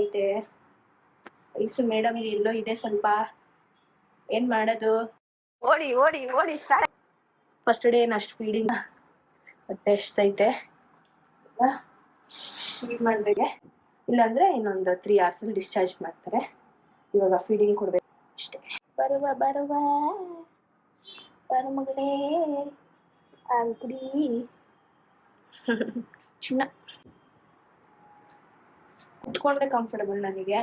ಐತೆ ice madam ಎಲ್ಲೋ ಇದೆ ಸ್ವಲ್ಪ ಏನ್ ಮಾಡೋದು ಓಡಿ ಓಡಿ ಓಡಿ ಫಸ್ಟ್ ಡೇ ಏನು ಅಷ್ಟು ಫೀಡಿಂಗ್ ಹೊಟ್ಟೆ ಎಷ್ಟೈತೆ ಫೀಡ್ ಮಾಡ್ಬೇಕೆ ಇಲ್ಲಾಂದ್ರೆ ಇನ್ನೊಂದು 3 hours ಅಲ್ಲಿ ಡಿಸ್ಚಾರ್ಜ್ ಮಾಡ್ತಾರೆ ಇವಾಗ ಫೀಡಿಂಗ್ ಕೊಡ್ಬೇಕು ಅಷ್ಟೇ ಬರುವ ಬರುವ ಮಗನೇ ಅಂಕುಡಿ ಚಿನ್ನ ಕುತ್ಕೊಂಡ್ರೆ ಕಂಫರ್ಟಬಲ್ ನನಗೆ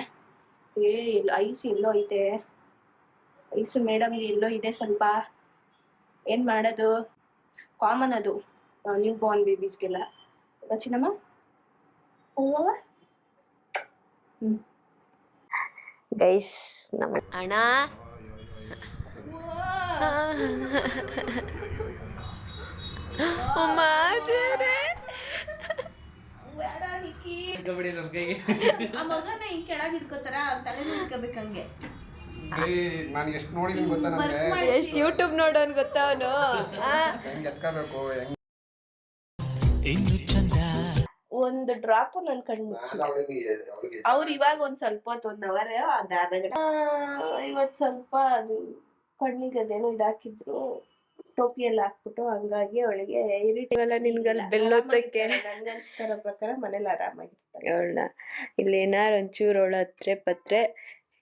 ಐಸು ಎಲ್ಲೋ ಐತೆ ಐಸು ಮೇಡಮ್ ಎಲ್ಲೋ ಇದೆ ಸ್ವಲ್ಪ ಏನ್ ಮಾಡೋದು ಕಾಮನ್ ಅದು ನ್ಯೂ ಬಾರ್ನ್ ಬೇಬೀಸ್ಗೆಲ್ಲ ಚಿನ್ನಮ್ಮ ಗೈಸ್ ನಮ್ಮ ಅಣ್ಣ ಮಗನ ಹಿಂಗ್ ಕೆಳಗೆ ಇಟ್ಕೋತಾರ ತಲೆ ಹಿಡ್ಕೋಬೇಕಂಗೆ ನಾನು ಎಷ್ಟು ನೋಡಿದೀನಿ ಗೊತ್ತಾ ನನಗೆ ಎಷ್ಟು ಯೂಟ್ಯೂಬ್ ನೋಡೋನ್ ಗೊತ್ತಾ ಅವನು ಹೆಂಗ್ ಎತ್ಕೋಬೇಕು ಒಂದು ಡ್ರಾಪ್ ನನ್ ಕಣ್ಣು ಅವ್ರು ಇವಾಗ ಒಂದ್ ಸ್ವಲ್ಪ ಹೊತ್ತು 1 hour ಅದ್ ಅರ್ಧ ಗಂಟೆ ಇವತ್ ಸ್ವಲ್ಪ ಅದು ಕಣ್ಣಿಗೆ ಅದೇನೋ ಇದಾಕಿದ್ರು ಟೋಪಿ ಎಲ್ಲ ಹಾಕ್ಬಿಟ್ಟು ಹಂಗಾಗಿ ಅವಳಿಗೆ ಇರಿಟೇಬಲ್ ನಿನ್ಗಲ್ಲ ಬೆಲ್ಲೊತ್ತಕ್ಕೆ ನನ್ಗನ್ಸ್ತಾರ ಪ್ರಕಾರ ಮನೇಲಿ ಆರಾಮಾಗಿರ್ತಾರೆ ಅವಳನ್ನ ಇಲ್ಲಿ ಏನಾರು ಒಂಚೂರು ಅವಳ ಹತ್ರೆ ಪತ್ರೆ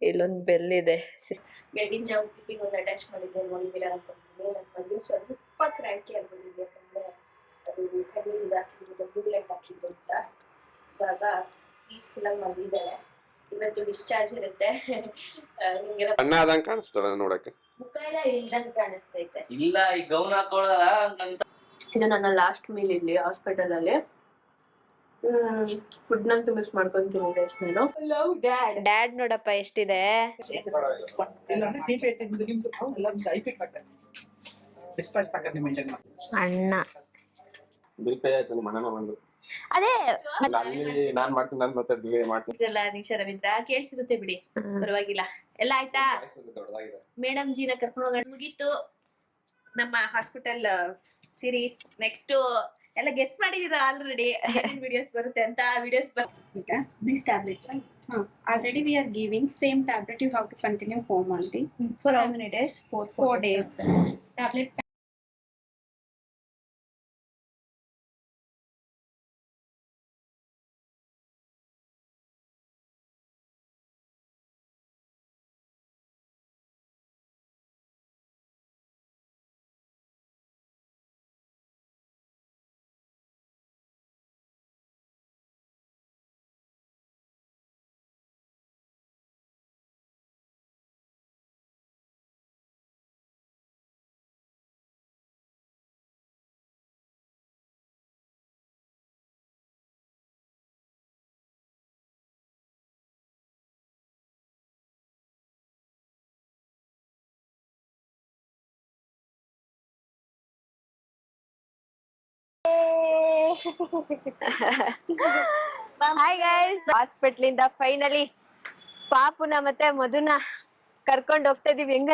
ಇಲ್ಲೊಂದು ಬೆಲ್ಲಿದೆ ಬೆಳಗಿನ ಜಾವ ಕಿಪ್ಪಿಂಗ್ ಒಂದು ಅಟ್ಯಾಚ್ ಮಾಡಿದ್ದೆ ನೋಡಿದ್ದೀರಾ ಅನ್ಕೊಂತೀನಿ ನನ್ನ ಬಗ್ಗೆ ಸ್ವಲ್ಪ ಕ್ರ್ಯಾಂಕಿ ಆಗ್ಬಿಟ್ಟಿದೆ ಯಾಕಂದ್ರೆ ಅದು ಕಣ್ಣಿಗೆ ಇದಾಕಿದ್ದು ಬ್ಲೂ ಲೈಟ್ ಹಾಕಿದ್ದು ಅಂತ ಇವಾಗ ಪೀಸ್ಫುಲ್ ಆಗಿ ಮಲಗಿದ್ದಾಳೆ ಇವತ್ತು ಡಿಸ್ಚಾರ್ಜ್ ಇರುತ್ತೆ ನಿಮ್ಗೆಲ್ಲ ಅಣ್ಣ ಆದಂಗೆ ಕಾಣಿಸ್ತಾಳ ನೋಡಕ್ಕೆ ಮುಖ ಎಲ್ಲ ಇಲ್ದಂಗೆ ಕಾಣಿಸ್ತೈತೆ ಇಲ್ಲ ಈ ಗೌನ್ ಹಾಕೊಳ್ಳಲ್ಲ ಇದು ನನ್ನ ಲಾಸ್ಟ್ ಮೀಲ್ ಇಲ್ಲಿ ಹಾಸ್ಪಿಟಲ್ ಅಲ್ಲಿ ಫುಡ್ ನಂತೂ ಮಿಸ್ ಮಾಡ್ಕೊಂತೀನಿ ಗೈಸ್ ನಾನು ಲವ್ ಡ್ಯಾಡ್ ನೋಡಪ್ಪ ಎಷ್ಟಿದೆ ಅಣ್ಣ ಅದೇ ನಾನ್ ಮಾಡ್ತೀನಿ ನಾನು ಮತ್ತೆ ಮಾಡ್ತಿದ್ದಲ್ಲ ನಿಮಿಷ ರವೀಂದ್ರ ಕೇಳಿಸಿರುತ್ತೆ ಬಿಡಿ ಪರವಾಗಿಲ್ಲ ಎಲ್ಲ ಆಯ್ತಾ ಮೇಡಮ್ ಜಿನ ಕರ್ಕೊಂಡು ಹೋಗೋಣ ಮುಗೀತು ನಮ್ಮ ಹಾಸ್ಪಿಟಲ್ ಸೀರೀಸ್ ನೆಕ್ಸ್ಟ್ ಎಲ್ಲ ಗೆಸ್ ಮಾಡಿದೀರಾ ಆಲ್ರೆಡಿ ಏನೇನ್ ವಿಡಿಯೋಸ್ ಬರುತ್ತೆ ಅಂತ videos these tablets already we are giving same tablet you have to continue home only for how many days 4 days tablet hi guys hospital ಇಂದ ಫೈನಲಿ ಪಾಪುನ ಮತ್ತೆ ಮಧುನ ಕರ್ಕೊಂಡು ಹೋಗ್ತಾ ಇದೀವಿ ಹೆಂಗ್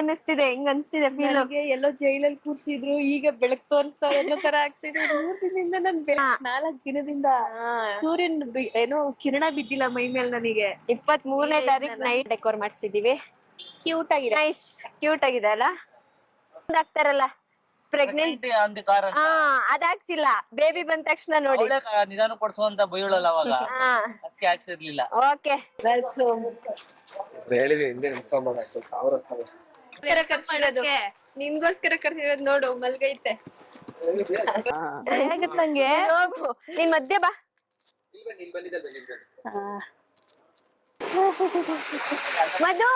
ಅನ್ಸ್ತಿದೆ ಫೀಲ್ ಎಲ್ಲೋ ಜೈಲಲ್ಲಿ ಕೂರ್ಸಿದ್ರು ಈಗ ಬೆಳಕ್ ತೋರಿಸ್ತಾವ ಅನ್ನೋ ತರ ಆಗ್ತಿದೆ 3 ದಿನದಿಂದ ನನ್ 4 ದಿನದಿಂದ ಸೂರ್ಯನ್ ಏನೋ ಕಿರಣ ಬಿದ್ದಿಲ್ಲ ಮೈ ಮೇಲೆ ನನಗೆ 23ನೇ ತಾರೀಕು ನೈಟ್ ಡೆಕೋರ್ ಮಾಡ್ಸಿದೀವಿ ಕ್ಯೂಟ್ ಆಗಿದೆ ನೈಸ್ ಕ್ಯೂಟ್ ಆಗಿದೆ ಅಲ್ಲ ಆಗ್ತಾರಲ್ಲ ಪ್ರೆಗ್ನೆಂಟ್ ಅದಾಕ್ಸಿಲ್ಲ ಬೇಬಿ ಬಂದ ತಕ್ಷಣ ನೋಡಿ ನಿಧಾನ ಕೊಡ್ಸುವಂತ ಬೈಯಳಲ್ಲ ಅವಾಗ ಅದಕ್ಕೆ ಹಾಕ್ಸಿರ್ಲಿಲ್ಲ ಓಕೆ ವೆಲ್ಕಮ್ ನಿಮ್ಗೋಸ್ಕರ ಕರ್ಸಿರೋದು ನೋಡು ಮಲ್ಗೈತೆ ನಂಗೆ ಹೋಗು ನೀನ್ ಮಧ್ಯೆ ಬಾ ಮಧು